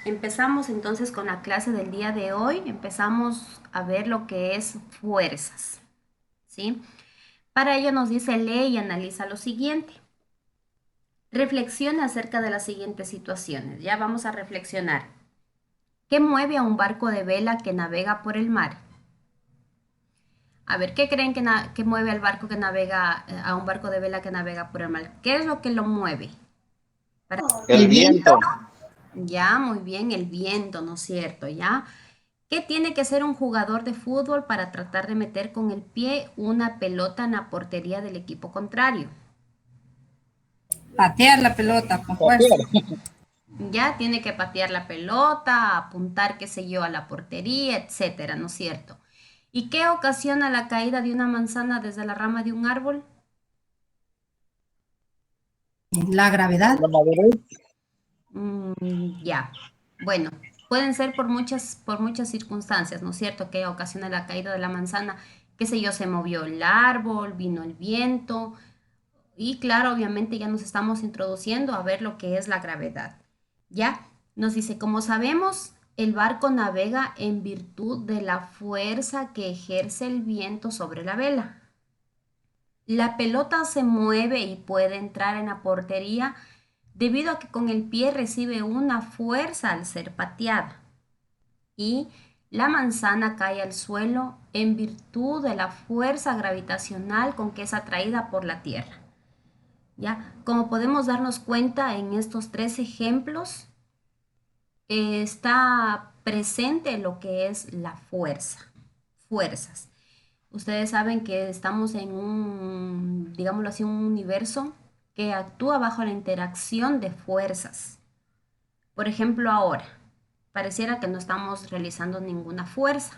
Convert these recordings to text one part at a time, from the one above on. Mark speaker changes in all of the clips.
Speaker 1: Empezamos entonces con la clase del día de hoy. Empezamos a ver lo que es fuerzas, ¿sí? Para ello nos dice lee y analiza lo siguiente. Reflexiona acerca de las siguientes situaciones. Ya vamos a reflexionar. ¿Qué mueve a un barco de vela que navega por el mar? A ver, ¿qué creen que mueve al barco que navega, a un barco de vela que navega por el mar? ¿Qué es lo que lo mueve? Para-
Speaker 2: El viento,
Speaker 1: Ya, muy bien, el viento, ¿no es cierto? Ya. ¿Qué tiene que hacer un jugador de fútbol para tratar de meter con el pie una pelota en la portería del equipo contrario?
Speaker 3: Patear la pelota con fuerza.
Speaker 2: patear,
Speaker 1: Ya tiene que patear la pelota, apuntar, qué sé yo, a la portería, etcétera, ¿no es cierto? ¿Y qué ocasiona la caída de una manzana desde la rama de un árbol?
Speaker 3: La gravedad.
Speaker 2: la madurez,
Speaker 1: Ya. Bueno, pueden ser por muchas circunstancias, ¿no es cierto? Que ocasiona la caída de la manzana, qué sé yo, se movió el árbol, vino el viento. Y claro, obviamente ya nos estamos introduciendo a ver lo que es la gravedad. Ya nos dice, como sabemos, el barco navega en virtud de la fuerza que ejerce el viento sobre la vela. La pelota se mueve y puede entrar en la portería debido a que con el pie recibe una fuerza al ser pateada. Y la manzana cae al suelo en virtud de la fuerza gravitacional con que es atraída por la tierra. ¿Ya? Como podemos darnos cuenta en estos tres ejemplos, está presente lo que es la fuerza, fuerzas. Ustedes saben que estamos en un, digámoslo así, un universo que actúa bajo la interacción de fuerzas. Por ejemplo, ahora, pareciera que no estamos realizando ninguna fuerza,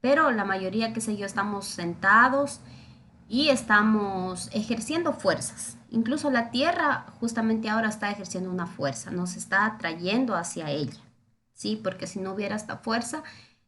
Speaker 1: pero la mayoría, qué sé yo, estamos sentados y estamos ejerciendo fuerzas. Incluso la Tierra justamente ahora está ejerciendo una fuerza, nos está atrayendo hacia ella, ¿sí? Porque si no hubiera esta fuerza,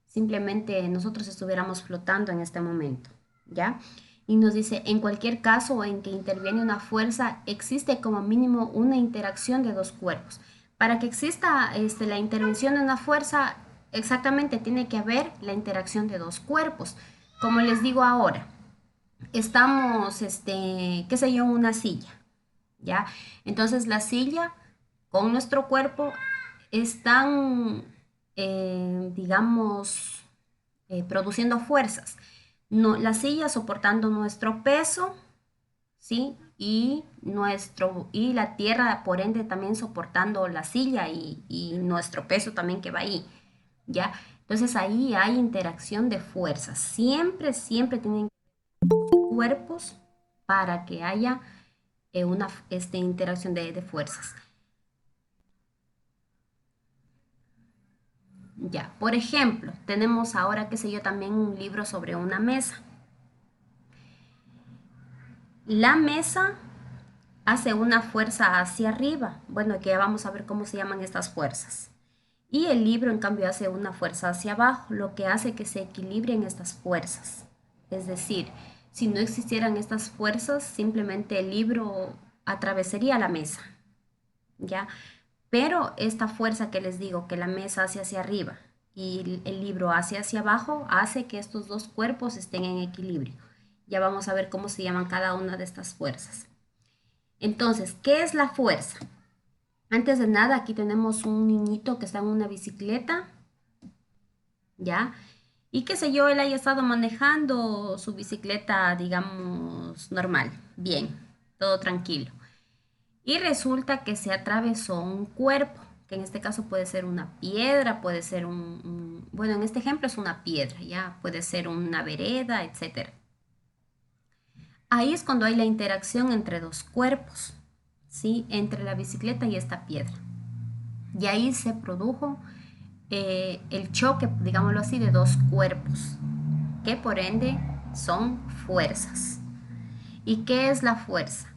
Speaker 1: simplemente nosotros estuviéramos flotando en este momento, ¿ya? Y nos dice, en cualquier caso en que interviene una fuerza, existe como mínimo una interacción de dos cuerpos. Para que exista la intervención de una fuerza, exactamente tiene que haber la interacción de dos cuerpos. Como les digo ahora, estamos, qué sé yo, en una silla, ¿ya? Entonces la silla con nuestro cuerpo están, digamos, produciendo fuerzas. No, la silla soportando nuestro peso, ¿sí? Y la tierra, por ende, también soportando la silla y nuestro peso también que va ahí, ¿ya? Entonces ahí hay interacción de fuerzas. Siempre, siempre tienen cuerpos para que haya una interacción de fuerzas. Ya, por ejemplo, tenemos ahora, qué sé yo, también un libro sobre una mesa. La mesa hace una fuerza hacia arriba. Bueno, que ya vamos a ver cómo se llaman estas fuerzas. Y el libro, en cambio, hace una fuerza hacia abajo, lo que hace que se equilibren estas fuerzas. Es decir, si no existieran estas fuerzas, simplemente el libro atravesaría la mesa, ¿ya? Pero esta fuerza que les digo, que la mesa hace hacia arriba y el libro hace hacia abajo, hace que estos dos cuerpos estén en equilibrio. Ya vamos a ver cómo se llaman cada una de estas fuerzas. Entonces, ¿qué es la fuerza? Antes de nada, aquí tenemos un niñito que está en una bicicleta, ¿ya? Y qué sé yo, él haya estado manejando su bicicleta, digamos, normal, bien, todo tranquilo. Y resulta que se atravesó un cuerpo, que en este caso puede ser una piedra, puede ser bueno, en este ejemplo es una piedra, ya puede ser una vereda, etcétera. Ahí es cuando hay la interacción entre dos cuerpos, ¿sí? Entre la bicicleta y esta piedra. Y ahí se produjo el choque, digámoslo así, de dos cuerpos, que por ende son fuerzas. ¿Y qué es la fuerza?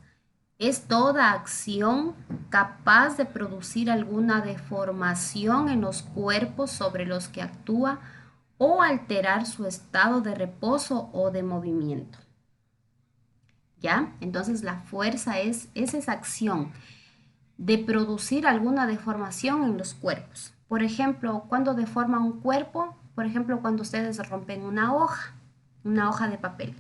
Speaker 1: Es toda acción capaz de producir alguna deformación en los cuerpos sobre los que actúa o alterar su estado de reposo o de movimiento. ¿Ya? Entonces la fuerza es esa acción de producir alguna deformación en los cuerpos. Por ejemplo, cuando deforma un cuerpo, por ejemplo, cuando ustedes rompen una hoja de papel.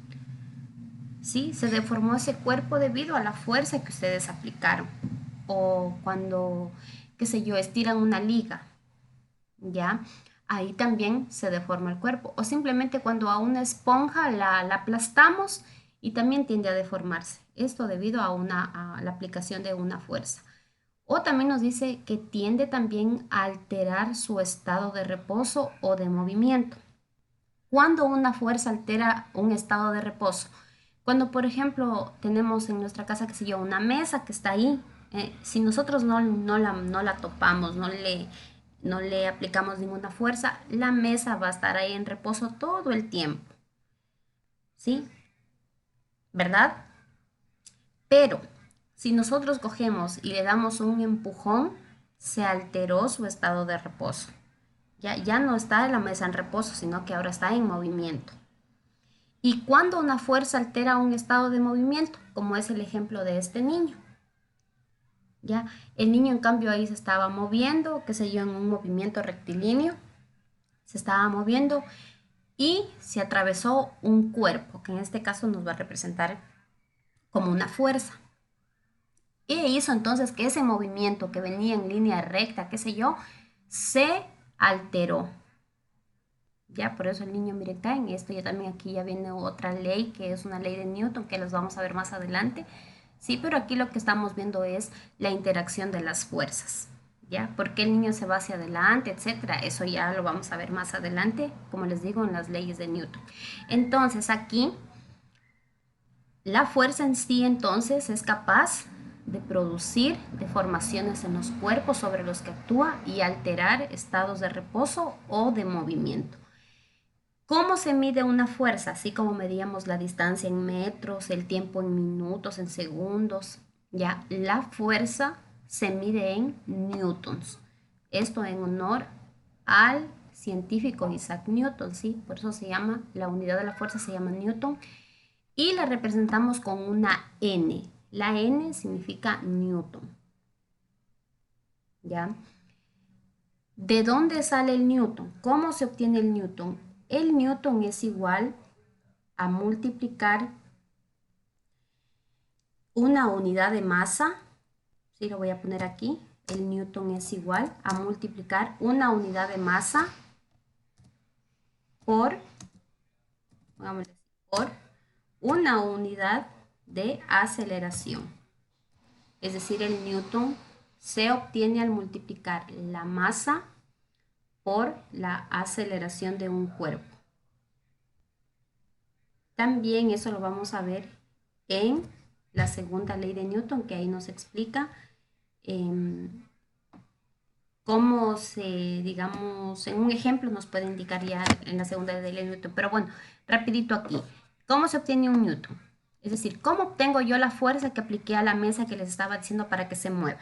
Speaker 1: ¿Sí? Se deformó ese cuerpo debido a la fuerza que ustedes aplicaron. O cuando, qué sé yo, estiran una liga, ¿ya? Ahí también se deforma el cuerpo. O simplemente cuando a una esponja la aplastamos y también tiende a deformarse. Esto debido a la aplicación de una fuerza. O también nos dice que tiende también a alterar su estado de reposo o de movimiento. Cuando una fuerza altera un estado de reposo, cuando por ejemplo tenemos en nuestra casa, qué sé yo, una mesa que está ahí, si nosotros no la topamos, no le aplicamos ninguna fuerza, la mesa va a estar ahí en reposo todo el tiempo, ¿sí? ¿Verdad? Pero si nosotros cogemos y le damos un empujón, se alteró su estado de reposo. Ya no está la mesa en reposo, sino que ahora está en movimiento. Y cuando una fuerza altera un estado de movimiento, como es el ejemplo de este niño, ¿ya? El niño en cambio ahí se estaba moviendo, qué sé yo, en un movimiento rectilíneo, se estaba moviendo y se atravesó un cuerpo, que en este caso nos va a representar como una fuerza. Y hizo entonces que ese movimiento que venía en línea recta, qué sé yo, se alteró. Ya, por eso el niño mire está en esto. Ya también aquí ya viene otra ley, que es una ley de Newton, que las vamos a ver más adelante. Sí, pero aquí lo que estamos viendo es la interacción de las fuerzas. ¿Ya? ¿Por qué el niño se va hacia adelante, etcétera? Eso ya lo vamos a ver más adelante, como les digo, en las leyes de Newton. Entonces, aquí la fuerza en sí entonces es capaz de producir deformaciones en los cuerpos sobre los que actúa y alterar estados de reposo o de movimiento. ¿Cómo se mide una fuerza? Así como medíamos la distancia en metros, el tiempo en minutos, en segundos. Ya, la fuerza se mide en newtons. Esto en honor al científico Isaac Newton, ¿sí? Por eso se llama, la unidad de la fuerza se llama newton y la representamos con una N. La N significa newton. ¿Ya? ¿De dónde sale el newton? ¿Cómo se obtiene el newton? El newton es igual a multiplicar una unidad de masa, ¿sí? Lo voy a poner aquí. El newton es igual a multiplicar una unidad de masa por, por una unidad de aceleración. Es decir, el newton se obtiene al multiplicar la masa por la aceleración de un cuerpo. También eso lo vamos a ver en la segunda ley de Newton, que ahí nos explica cómo digamos, en un ejemplo nos puede indicar ya en la segunda ley de Newton. Pero bueno, rapidito aquí. ¿Cómo se obtiene un Newton? Es decir, ¿cómo obtengo yo la fuerza que apliqué a la mesa que les estaba diciendo para que se mueva?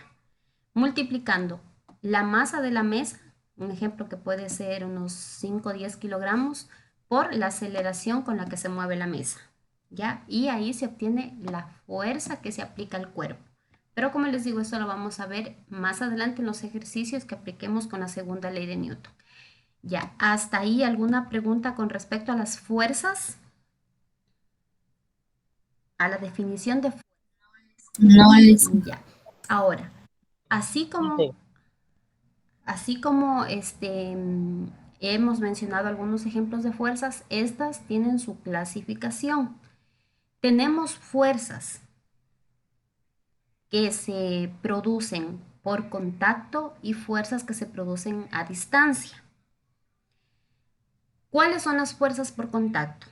Speaker 1: Multiplicando la masa de la mesa, un ejemplo que puede ser unos 5 o 10 kilogramos, por la aceleración con la que se mueve la mesa. ¿Ya? Y ahí se obtiene la fuerza que se aplica al cuerpo. Pero como les digo, esto lo vamos a ver más adelante en los ejercicios que apliquemos con la segunda ley de Newton. Ya, hasta ahí alguna pregunta con respecto a las fuerzas, a la definición de fuerza.
Speaker 3: No les.
Speaker 1: Ya, ahora, así como, así como hemos mencionado algunos ejemplos de fuerzas, estas tienen su clasificación. Tenemos fuerzas que se producen por contacto y fuerzas que se producen a distancia. ¿Cuáles son las fuerzas por contacto?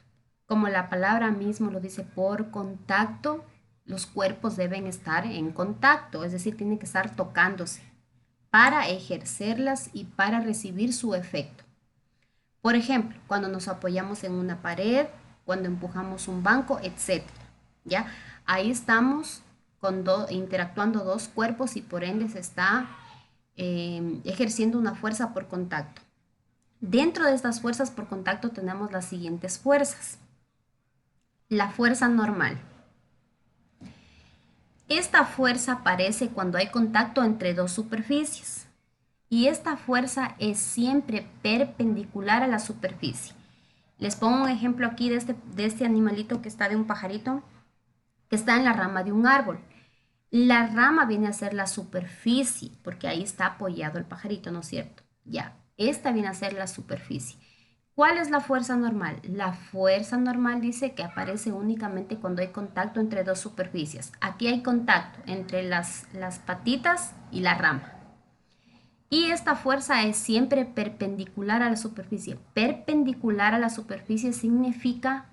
Speaker 1: Como la palabra mismo lo dice, por contacto, los cuerpos deben estar en contacto, es decir, tienen que estar tocándose para ejercerlas y para recibir su efecto. Por ejemplo, cuando nos apoyamos en una pared, cuando empujamos un banco, etc. ¿Ya? Ahí estamos interactuando dos cuerpos y por ende se está ejerciendo una fuerza por contacto. Dentro de estas fuerzas por contacto tenemos las siguientes fuerzas. La fuerza normal. Esta fuerza aparece cuando hay contacto entre dos superficies. y esta fuerza es siempre perpendicular a la superficie. Les pongo un ejemplo aquí de este animalito que está de un pajarito que está en la rama de un árbol. La rama viene a ser la superficie, porque ahí está apoyado el pajarito, ¿no es cierto? Ya, esta viene a ser la superficie. ¿Cuál es la fuerza normal? La fuerza normal dice que aparece únicamente cuando hay contacto entre dos superficies. Aquí hay contacto entre las patitas y la rama. Y esta fuerza es siempre perpendicular a la superficie. Perpendicular a la superficie significa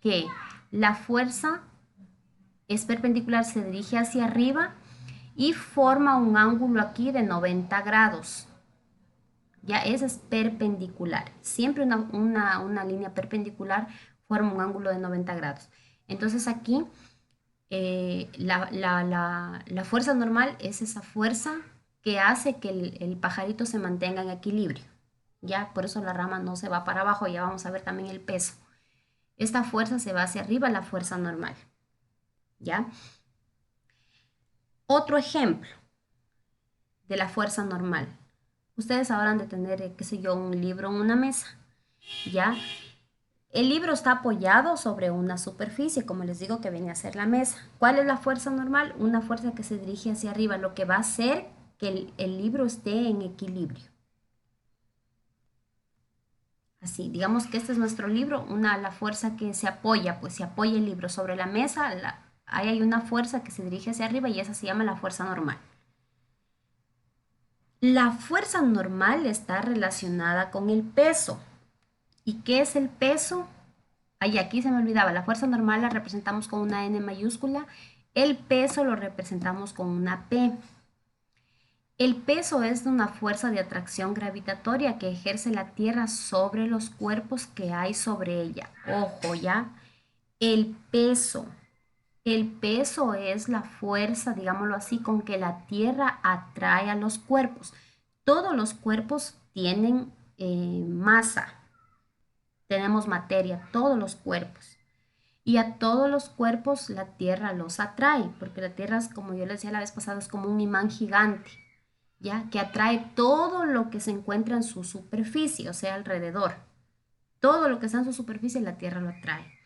Speaker 1: que la fuerza es perpendicular, se dirige hacia arriba y forma un ángulo aquí de 90 grados. Ya ese es perpendicular. Siempre una línea perpendicular forma un ángulo de 90 grados. Entonces aquí la fuerza normal es esa fuerza que hace que el pajarito se mantenga en equilibrio. Ya, por eso la rama no se va para abajo. Ya vamos a ver también el peso. Esta fuerza se va hacia arriba, la fuerza normal. ¿Ya? Otro ejemplo de la fuerza normal. Ustedes habrán de tener, qué sé yo, un libro en una mesa, ¿ya? El libro está apoyado sobre una superficie, como les digo, que viene a ser la mesa. ¿Cuál es la fuerza normal? Una fuerza que se dirige hacia arriba, lo que va a hacer que el libro esté en equilibrio. Así, digamos que este es nuestro libro, la fuerza que se apoya, pues se apoya el libro sobre la mesa, ahí hay una fuerza que se dirige hacia arriba y esa se llama la fuerza normal. La fuerza normal está relacionada con el peso. ¿Y qué es el peso? Ay, aquí se me olvidaba, la fuerza normal la representamos con una N mayúscula, el peso lo representamos con una P. El peso es una fuerza de atracción gravitatoria que ejerce la Tierra sobre los cuerpos que hay sobre ella. Ojo, ¿ya? El peso. El peso es la fuerza, digámoslo así, con que la Tierra atrae a los cuerpos. Todos los cuerpos tienen masa, tenemos materia, todos los cuerpos. Y a todos los cuerpos la Tierra los atrae, porque la Tierra es, como yo les decía la vez pasada, es como un imán gigante, ¿ya? Que atrae todo lo que se encuentra en su superficie, o sea, alrededor. Todo lo que está en su superficie la Tierra lo atrae.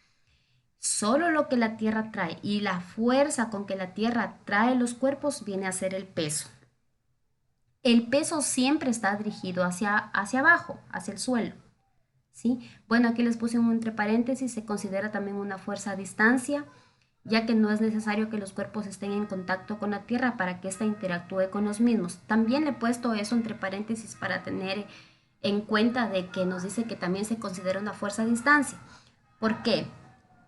Speaker 1: Solo lo que la Tierra trae y la fuerza con que la Tierra trae los cuerpos viene a ser el peso. El peso siempre está dirigido hacia abajo, hacia el suelo, ¿sí? Bueno, aquí les puse un entre paréntesis, se considera también una fuerza a distancia, ya que no es necesario que los cuerpos estén en contacto con la Tierra para que ésta interactúe con los mismos. También le he puesto eso entre paréntesis para tener en cuenta de que nos dice que también se considera una fuerza a distancia. ¿Por qué?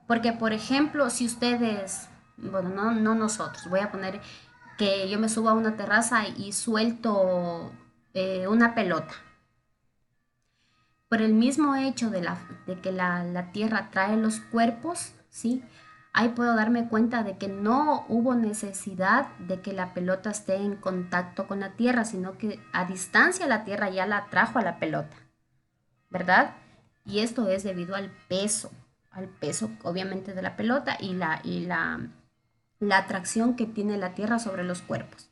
Speaker 1: Porque, por ejemplo, si ustedes, bueno, no nosotros, voy a poner que yo me subo a una terraza y suelto una pelota. Por el mismo hecho de que la Tierra trae los cuerpos, ¿sí? Ahí puedo darme cuenta de que no hubo necesidad de que la pelota esté en contacto con la Tierra, sino que a distancia la Tierra ya la trajo a la pelota, ¿verdad? Y esto es debido al peso obviamente de la pelota la atracción que tiene la Tierra sobre los cuerpos,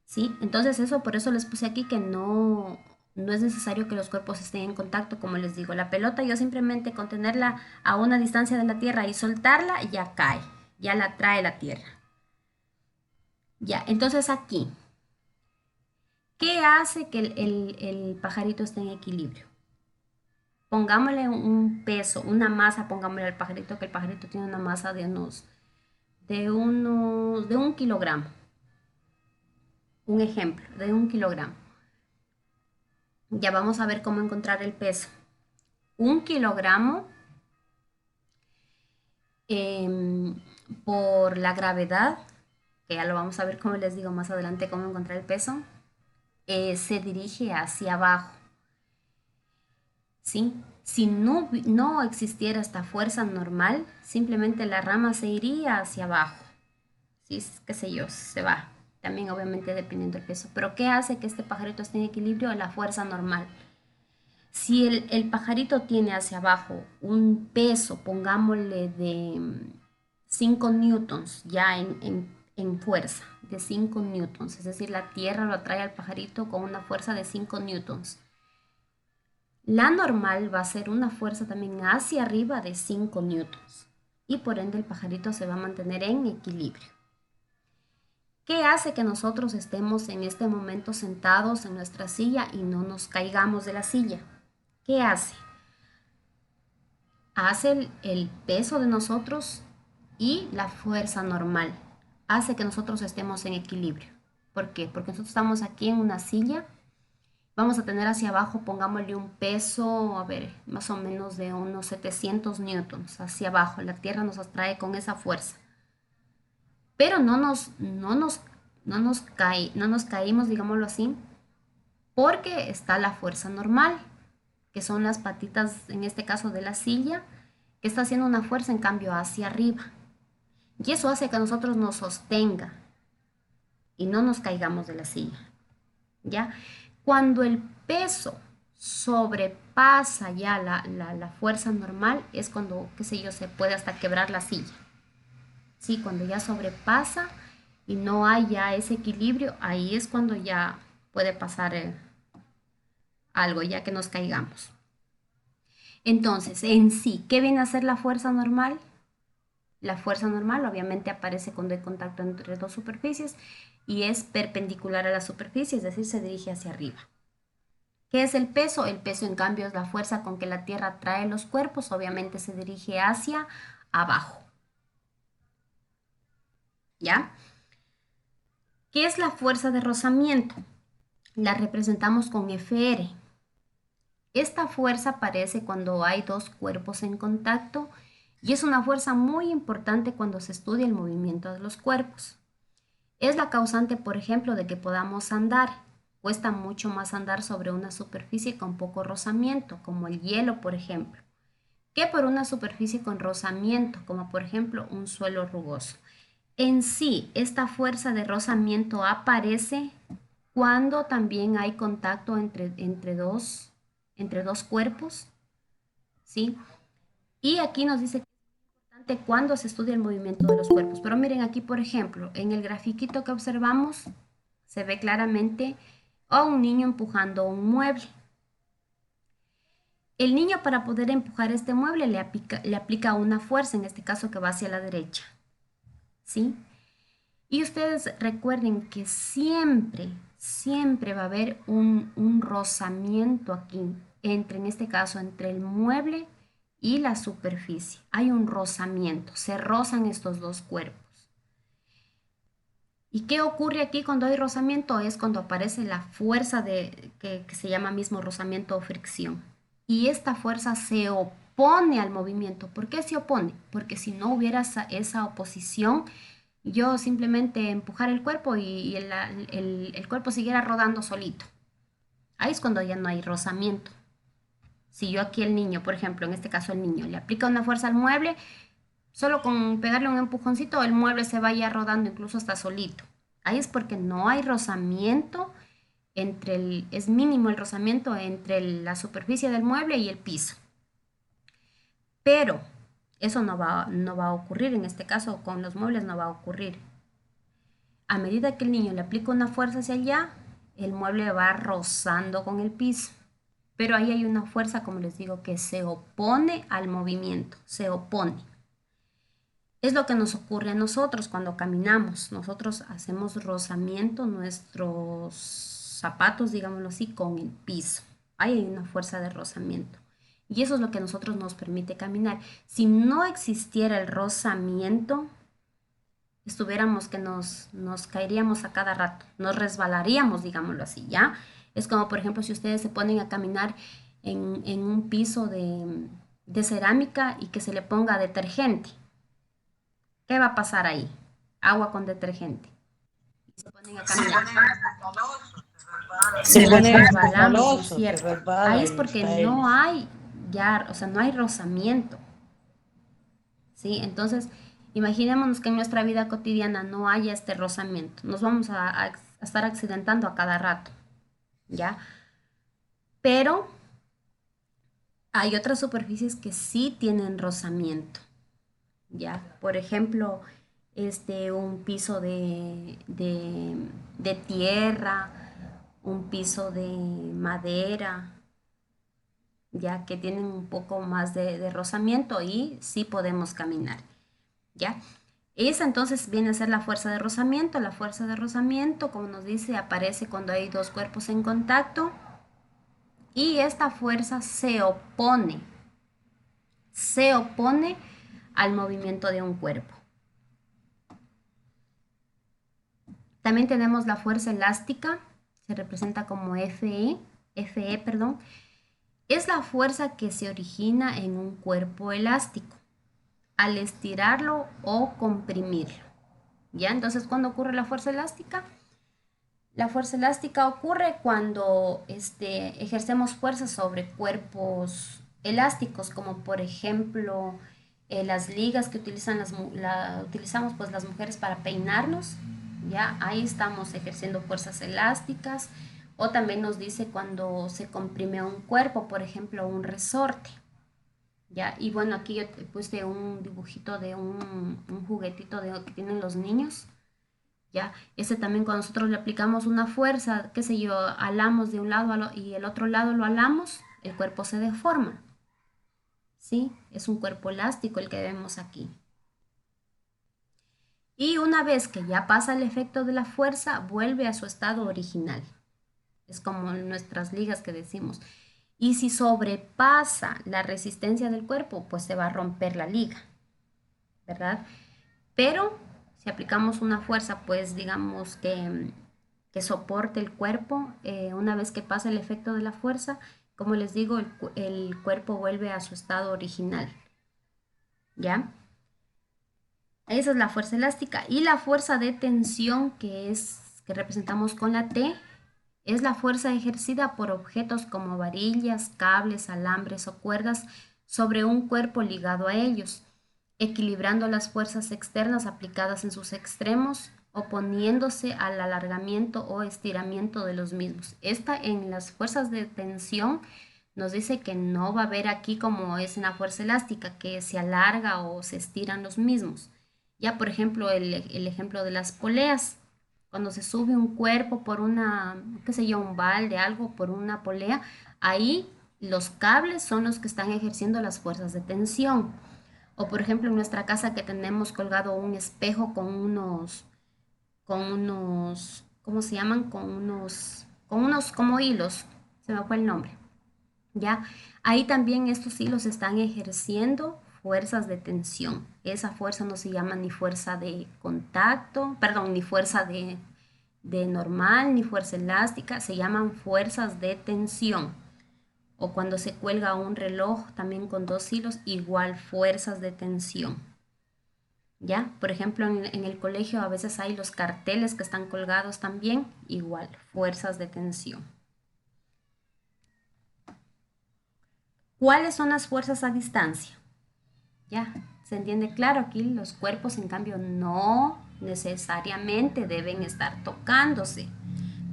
Speaker 1: ¿sí? Entonces eso, por eso les puse aquí que no es necesario que los cuerpos estén en contacto, como les digo. La pelota yo simplemente con tenerla a una distancia de la Tierra y soltarla ya cae, ya la trae la Tierra. Ya, entonces aquí, ¿qué hace que el pajarito esté en equilibrio? Pongámosle un peso, una masa, pongámosle al pajarito, que el pajarito tiene una masa de un kilogramo. Un ejemplo, de un kilogramo. Ya vamos a ver cómo encontrar el peso. Un kilogramo em, por la gravedad, que ya lo vamos a ver como les digo más adelante cómo encontrar el peso, se dirige hacia abajo. ¿Sí? Si no existiera esta fuerza normal, simplemente la rama se iría hacia abajo. ¿Sí? Qué sé yo, se va. También obviamente dependiendo del peso. Pero ¿qué hace que este pajarito esté en equilibrio? La fuerza normal. Si el pajarito tiene hacia abajo un peso, pongámosle de 5 newtons ya en fuerza, de 5 newtons, es decir, la tierra lo atrae al pajarito con una fuerza de 5 newtons. La normal va a ser una fuerza también hacia arriba de 5 newtons y por ende el pajarito se va a mantener en equilibrio. ¿Qué hace que nosotros estemos en este momento sentados en nuestra silla y no nos caigamos de la silla? ¿Qué hace? Hace el peso de nosotros y la fuerza normal. Hace que nosotros estemos en equilibrio. ¿Por qué? Porque nosotros estamos aquí en una silla. Vamos a tener hacia abajo, pongámosle un peso, a ver, más o menos de unos 700 newtons hacia abajo. La tierra nos atrae con esa fuerza. Pero no nos caímos, digámoslo así, porque está la fuerza normal, que son las patitas, en este caso de la silla, que está haciendo una fuerza en cambio hacia arriba. Y eso hace que nosotros nos sostenga y no nos caigamos de la silla. ¿Ya? Cuando el peso sobrepasa ya la fuerza normal, es cuando, qué sé yo, se puede hasta quebrar la silla. Sí, cuando ya sobrepasa y no hay ya ese equilibrio, ahí es cuando ya puede pasar algo, ya que nos caigamos. Entonces, en sí, ¿qué viene a ser la fuerza normal? La fuerza normal obviamente aparece cuando hay contacto entre dos superficies y es perpendicular a la superficie, es decir, se dirige hacia arriba. ¿Qué es el peso? El peso, en cambio, es la fuerza con que la Tierra atrae los cuerpos, obviamente se dirige hacia abajo. ¿Ya? ¿Qué es la fuerza de rozamiento? La representamos con Fr. Esta fuerza aparece cuando hay dos cuerpos en contacto y es una fuerza muy importante cuando se estudia el movimiento de los cuerpos. Es la causante, por ejemplo, de que podamos andar. Cuesta mucho más andar sobre una superficie con poco rozamiento, como el hielo, por ejemplo, que por una superficie con rozamiento, como por ejemplo un suelo rugoso. En sí, esta fuerza de rozamiento aparece cuando también hay contacto entre dos cuerpos, ¿sí? Y aquí nos dice que es importante cuando se estudia el movimiento de los cuerpos. Pero miren aquí, por ejemplo, en el grafiquito que observamos, se ve claramente a un niño empujando un mueble. El niño, para poder empujar este mueble le aplica una fuerza, en este caso que va hacia la derecha, ¿sí? Y ustedes recuerden que siempre va a haber un rozamiento aquí, en este caso, entre el mueble y la superficie. Hay un rozamiento, se rozan estos dos cuerpos. ¿Y qué ocurre aquí cuando hay rozamiento? Es cuando aparece la fuerza que se llama mismo rozamiento o fricción. Y esta fuerza se opone al movimiento. ¿Por qué se opone? Porque si no hubiera esa oposición, yo simplemente empujar el cuerpo y el cuerpo siguiera rodando solito. Ahí es cuando ya no hay rozamiento. Si yo aquí el niño, por ejemplo, en este caso el niño, le aplica una fuerza al mueble, solo con pegarle un empujoncito, el mueble se vaya rodando incluso hasta solito. Ahí es porque no hay rozamiento es mínimo el rozamiento entre la superficie del mueble y el piso. Pero eso no va a ocurrir, en este caso con los muebles no va a ocurrir. A medida que el niño le aplica una fuerza hacia allá, el mueble va rozando con el piso. Pero ahí hay una fuerza, como les digo, que se opone al movimiento, se opone. Es lo que nos ocurre a nosotros cuando caminamos. Nosotros hacemos rozamiento, nuestros zapatos, digámoslo así, con el piso. Ahí hay una fuerza de rozamiento. Y eso es lo que a nosotros nos permite caminar. Si no existiera el rozamiento, estuviéramos que nos caeríamos a cada rato, nos resbalaríamos, digámoslo así, ¿ya? Es como, por ejemplo, si ustedes se ponen a caminar en un piso de cerámica y que se le ponga detergente. ¿Qué va a pasar ahí? Agua con detergente. Y se ponen a caminar.
Speaker 2: Se
Speaker 1: Nos
Speaker 2: pone
Speaker 1: resbalamos, ¿no es
Speaker 2: resbaloso, se
Speaker 1: cierto? Ahí
Speaker 2: resbala
Speaker 1: es
Speaker 2: y
Speaker 1: porque
Speaker 2: está
Speaker 1: no
Speaker 2: ahí.
Speaker 1: hay ya, o sea, no hay rozamiento, ¿sí? Entonces, imaginémonos que en nuestra vida cotidiana no haya este rozamiento. Nos vamos a estar accidentando a cada rato, ¿ya? Pero hay otras superficies que sí tienen rozamiento, ¿ya? Por ejemplo, un piso de tierra, un piso de madera, ya que tienen un poco más de rozamiento y sí podemos caminar, ¿ya? Esa entonces viene a ser la fuerza de rozamiento. La fuerza de rozamiento, como nos dice, aparece cuando hay dos cuerpos en contacto y esta fuerza se opone al movimiento de un cuerpo. También tenemos la fuerza elástica, se representa como Fe, perdón. Es la fuerza que se origina en un cuerpo elástico al estirarlo o comprimirlo. ¿Ya? Entonces, ¿cuándo ocurre la fuerza elástica? La fuerza elástica ocurre cuando ejercemos fuerza sobre cuerpos elásticos, como por ejemplo las ligas que utilizamos pues las mujeres para peinarnos, ya ahí estamos ejerciendo fuerzas elásticas. O también nos dice cuando se comprime un cuerpo, por ejemplo un resorte, ya. Y bueno, aquí yo te puse un dibujito de un juguetito que tienen los niños. ¿Ya? Ese también cuando nosotros le aplicamos una fuerza, qué sé yo, alamos de un lado y el otro lado lo alamos, el cuerpo se deforma, ¿sí? Es un cuerpo elástico el que vemos aquí. Y una vez que ya pasa el efecto de la fuerza, vuelve a su estado original. Es como nuestras ligas que decimos. Y si sobrepasa la resistencia del cuerpo, pues se va a romper la liga, ¿verdad? Pero si aplicamos una fuerza, pues digamos que soporte el cuerpo, una vez que pasa el efecto de la fuerza, como les digo, el cuerpo vuelve a su estado original. ¿Ya? Esa es la fuerza elástica. Y la fuerza de tensión, que representamos con la T, es la fuerza ejercida por objetos como varillas, cables, alambres o cuerdas sobre un cuerpo ligado a ellos, equilibrando las fuerzas externas aplicadas en sus extremos, oponiéndose al alargamiento o estiramiento de los mismos. Esta en las fuerzas de tensión nos dice que no va a haber aquí como es en la fuerza elástica, que se alarga o se estiran los mismos. Ya, por ejemplo, el ejemplo de las poleas. Cuando se sube un cuerpo por una, qué sé yo, un balde, algo, por una polea, ahí los cables son los que están ejerciendo las fuerzas de tensión. O por ejemplo en nuestra casa que tenemos colgado un espejo ¿cómo se llaman? Con unos como hilos, se me fue el nombre, ¿ya? Ahí también estos hilos están ejerciendo fuerzas de tensión. Esa fuerza no se llama ni fuerza de contacto, perdón, ni fuerza de normal, ni fuerza elástica, se llaman fuerzas de tensión. O cuando se cuelga un reloj también con dos hilos, igual fuerzas de tensión. ¿Ya? Por ejemplo, en el colegio a veces hay los carteles que están colgados también, igual, fuerzas de tensión. ¿Cuáles son las fuerzas a distancia? ¿Ya? ¿Se entiende claro? Aquí los cuerpos, en cambio, no necesariamente deben estar tocándose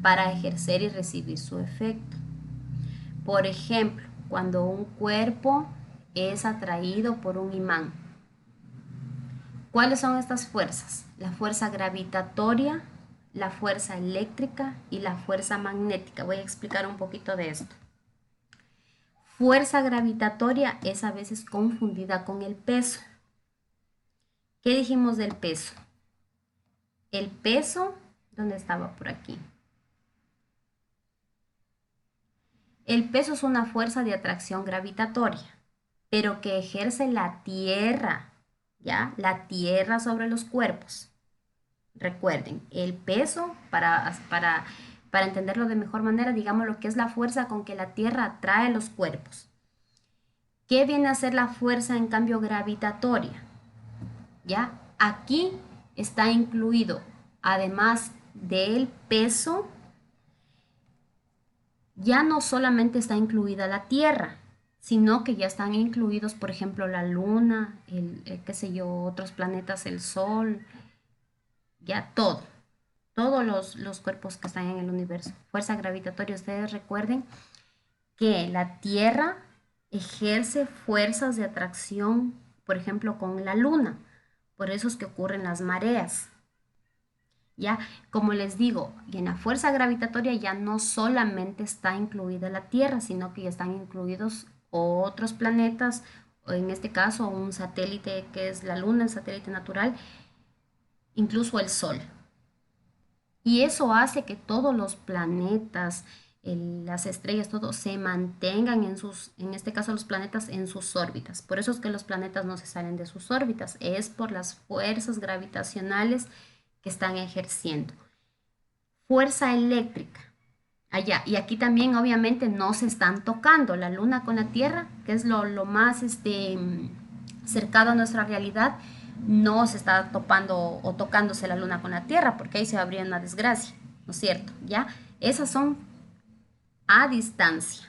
Speaker 1: para ejercer y recibir su efecto. Por ejemplo, cuando un cuerpo es atraído por un imán, ¿cuáles son estas fuerzas? La fuerza gravitatoria, la fuerza eléctrica y la fuerza magnética. Voy a explicar un poquito de esto. Fuerza gravitatoria es a veces confundida con el peso. ¿Qué dijimos del peso? El peso, ¿dónde estaba? Por aquí. El peso es una fuerza de atracción gravitatoria, pero que ejerce la Tierra, ¿ya? La Tierra sobre los cuerpos. Recuerden, el peso, para entenderlo de mejor manera, digamos lo que es la fuerza con que la Tierra atrae los cuerpos. ¿Qué viene a ser la fuerza en cambio gravitatoria? ¿Ya? Aquí está incluido, además del peso, ya no solamente está incluida la Tierra, sino que ya están incluidos, por ejemplo, la Luna, qué sé yo, otros planetas, el Sol, ya todo. Todos los cuerpos que están en el universo. Fuerza gravitatoria, ustedes recuerden que la Tierra ejerce fuerzas de atracción, por ejemplo, con la Luna. Por eso es que ocurren las mareas. Ya, como les digo, y en la fuerza gravitatoria ya no solamente está incluida la Tierra, sino que ya están incluidos otros planetas, o en este caso un satélite que es la Luna, el satélite natural, incluso el Sol. Y eso hace que todos los planetas, las estrellas, todo se mantengan en este caso los planetas en sus órbitas. Por eso es que los planetas no se salen de sus órbitas, es por las fuerzas gravitacionales que están ejerciendo. Fuerza eléctrica. Allá. Y aquí también obviamente no se están tocando la Luna con la Tierra, que es lo más cercano a nuestra realidad. No se está topando o tocándose la Luna con la Tierra, porque ahí se habría una desgracia, ¿no es cierto? ¿Ya? Esas son a distancia.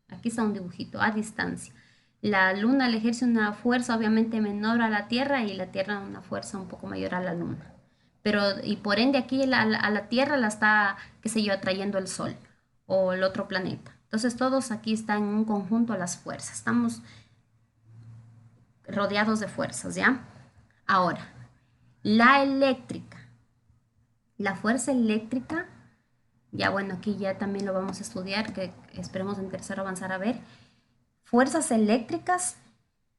Speaker 1: Aquí está un dibujito, a distancia. La Luna le ejerce una fuerza obviamente menor a la Tierra y la Tierra una fuerza un poco mayor a la Luna. Pero, y por ende aquí a la Tierra la está, qué sé yo, atrayendo el Sol o el otro planeta. Entonces todos aquí están en un conjunto las fuerzas. Estamos rodeados de fuerzas, ¿ya? Ahora, la eléctrica. La fuerza eléctrica, ya bueno, aquí ya también lo vamos a estudiar, que esperemos en tercero avanzar a ver. Fuerzas eléctricas,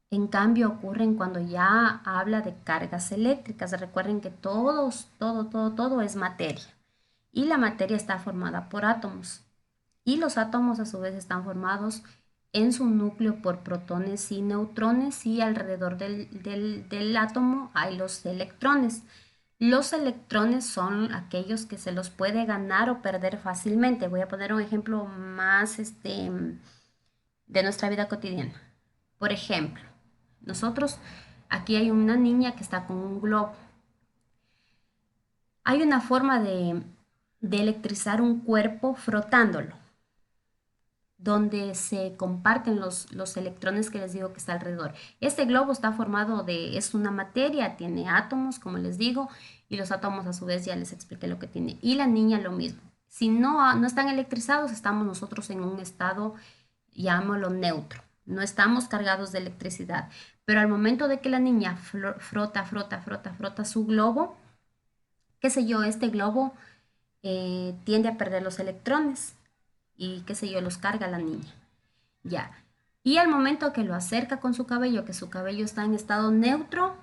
Speaker 1: en cambio, ocurren cuando ya habla de cargas eléctricas. Recuerden que todo es materia. Y la materia está formada por átomos. Y los átomos a su vez están formados en su núcleo por protones y neutrones y alrededor del átomo hay los electrones. Los electrones son aquellos que se los puede ganar o perder fácilmente. Voy a poner un ejemplo más de nuestra vida cotidiana. Por ejemplo, nosotros, aquí hay una niña que está con un globo. Hay una forma de electrizar un cuerpo frotándolo, donde se comparten los electrones que les digo que está alrededor. Este globo está formado es una materia, tiene átomos, como les digo, y los átomos a su vez ya les expliqué lo que tiene. Y la niña lo mismo. Si no están electrizados, estamos nosotros en un estado, llamémoslo neutro. No estamos cargados de electricidad. Pero al momento de que la niña frota su globo, qué sé yo, este globo tiende a perder los electrones y qué sé yo, los carga la niña. Ya. Y al momento que lo acerca con su cabello, que su cabello está en estado neutro,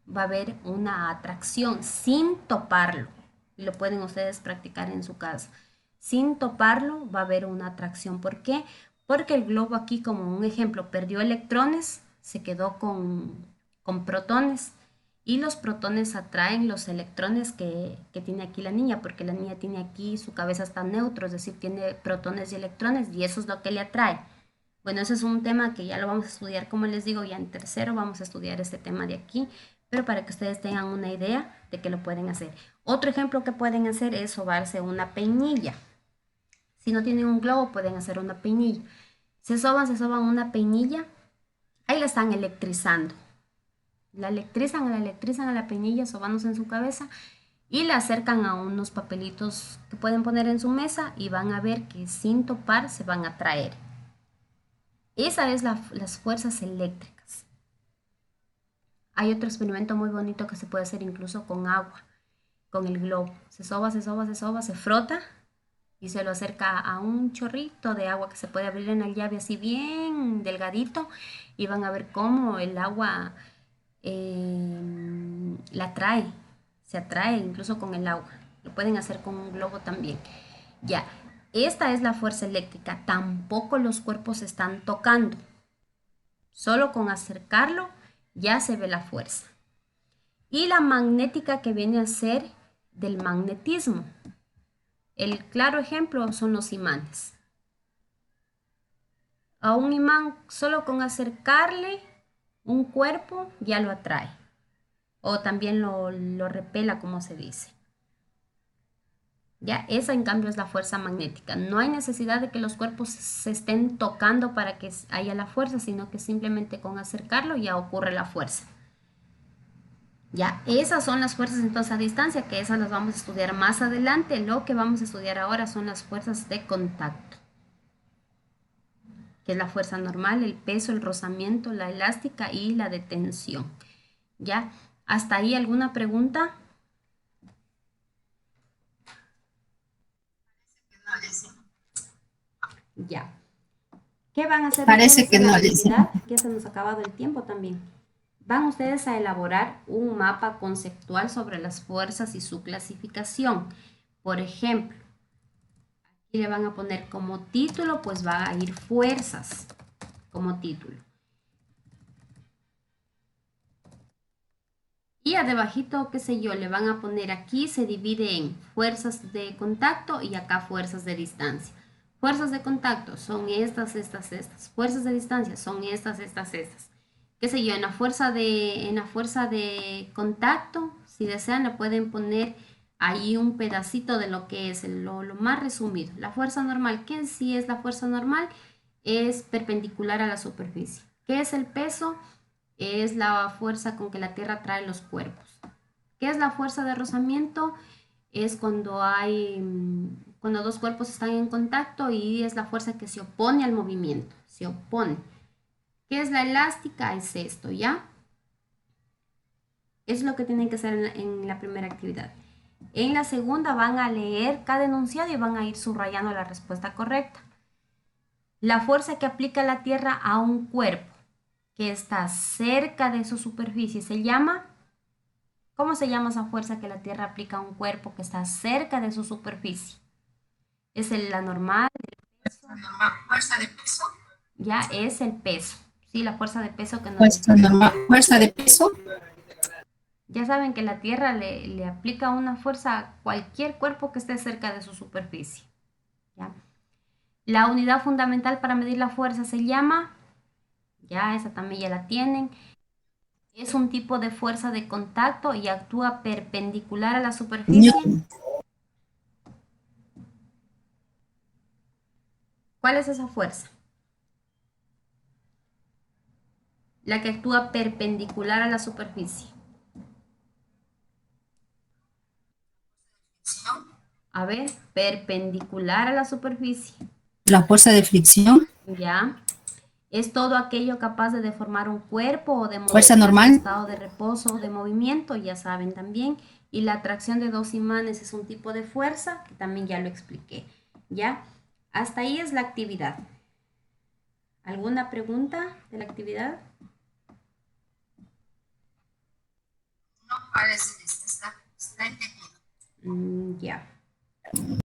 Speaker 1: va a haber una atracción sin toparlo. Y lo pueden ustedes practicar en su casa. Sin toparlo va a haber una atracción. ¿Por qué? Porque el globo aquí, como un ejemplo, perdió electrones, se quedó con protones. Y los protones atraen los electrones que tiene aquí la niña, porque la niña tiene aquí, su cabeza está neutro, es decir, tiene protones y electrones, y eso es lo que le atrae. Bueno, ese es un tema que ya lo vamos a estudiar, como les digo, ya en tercero vamos a estudiar este tema de aquí, pero para que ustedes tengan una idea de que lo pueden hacer. Otro ejemplo que pueden hacer es sobarse una peinilla. Si no tienen un globo, pueden hacer una peinilla. Se soban una peinilla, ahí la están electrizando. La electrizan a la peinilla sobándose en su cabeza y la acercan a unos papelitos que pueden poner en su mesa y van a ver que sin topar se van a traer. Esa es las fuerzas eléctricas. Hay otro experimento muy bonito que se puede hacer incluso con agua, con el globo. Se soba, se frota y se lo acerca a un chorrito de agua que se puede abrir en la llave así bien delgadito y van a ver cómo el agua la atrae, se atrae incluso con el agua. Lo pueden hacer con un globo también. Ya, esta es la fuerza eléctrica. Tampoco los cuerpos se están tocando. Solo con acercarlo ya se ve la fuerza. Y la magnética que viene a ser del magnetismo. El claro ejemplo son los imanes. A un imán solo con acercarle un cuerpo ya lo atrae. O también lo repela, como se dice. Ya, esa en cambio es la fuerza magnética. No hay necesidad de que los cuerpos se estén tocando para que haya la fuerza, sino que simplemente con acercarlo ya ocurre la fuerza. Ya, esas son las fuerzas entonces a distancia, que esas las vamos a estudiar más adelante. Lo que vamos a estudiar ahora son las fuerzas de contacto, que es la fuerza normal, el peso, el rozamiento, la elástica y la de tensión. ¿Ya? ¿Hasta ahí alguna pregunta? Ya. ¿Qué van a hacer
Speaker 3: Parece
Speaker 1: ustedes
Speaker 3: que
Speaker 1: en la
Speaker 3: no, Lizzy.
Speaker 1: actividad? Ya se nos ha acabado el tiempo también. Van ustedes a elaborar un mapa conceptual sobre las fuerzas y su clasificación. Por ejemplo, aquí le van a poner como título, pues va a ir fuerzas como título. Y debajito, qué sé yo, le van a poner aquí, se divide en fuerzas de contacto y acá fuerzas de distancia. Fuerzas de contacto son estas, estas, estas. Fuerzas de distancia son estas, estas, estas. Qué sé yo, en la fuerza de contacto, si desean, le pueden poner ahí un pedacito de lo que es lo más resumido. La fuerza normal, ¿qué en sí es la fuerza normal? Es perpendicular a la superficie. ¿Qué es el peso? Es la fuerza con que la Tierra trae los cuerpos. ¿Qué es la fuerza de rozamiento? Es cuando dos cuerpos están en contacto y es la fuerza que se opone al movimiento, se opone. ¿Qué es la elástica? Es esto, ¿ya? Es lo que tienen que hacer en la primera actividad. En la segunda van a leer cada enunciado y van a ir subrayando la respuesta correcta. La fuerza que aplica la Tierra a un cuerpo que está cerca de su superficie se llama. ¿Cómo se llama esa fuerza que la Tierra aplica a un cuerpo que está cerca de su superficie? ¿Es la normal?
Speaker 3: Fuerza de peso.
Speaker 1: Ya es el peso. Sí, la fuerza de peso que nos
Speaker 3: Fuerza
Speaker 1: decía.
Speaker 3: normal. Fuerza de peso.
Speaker 1: Ya saben que la Tierra le aplica una fuerza a cualquier cuerpo que esté cerca de su superficie. ¿Ya? La unidad fundamental para medir la fuerza se llama, ya esa también ya la tienen, es un tipo de fuerza de contacto y actúa perpendicular a la superficie.
Speaker 3: Newton.
Speaker 1: ¿Cuál es esa fuerza? La que actúa perpendicular a la superficie. A ver, perpendicular a la superficie.
Speaker 3: La fuerza de fricción.
Speaker 1: Ya. Es todo aquello capaz de deformar un cuerpo o de
Speaker 3: Fuerza
Speaker 1: modificar su
Speaker 3: normal.
Speaker 1: estado de reposo o de movimiento, ya saben también. Y la atracción de dos imanes es un tipo de fuerza, que también ya lo expliqué. ¿Ya? Hasta ahí es la actividad. ¿Alguna pregunta de la actividad?
Speaker 3: No parece, está entendido.
Speaker 1: Ya.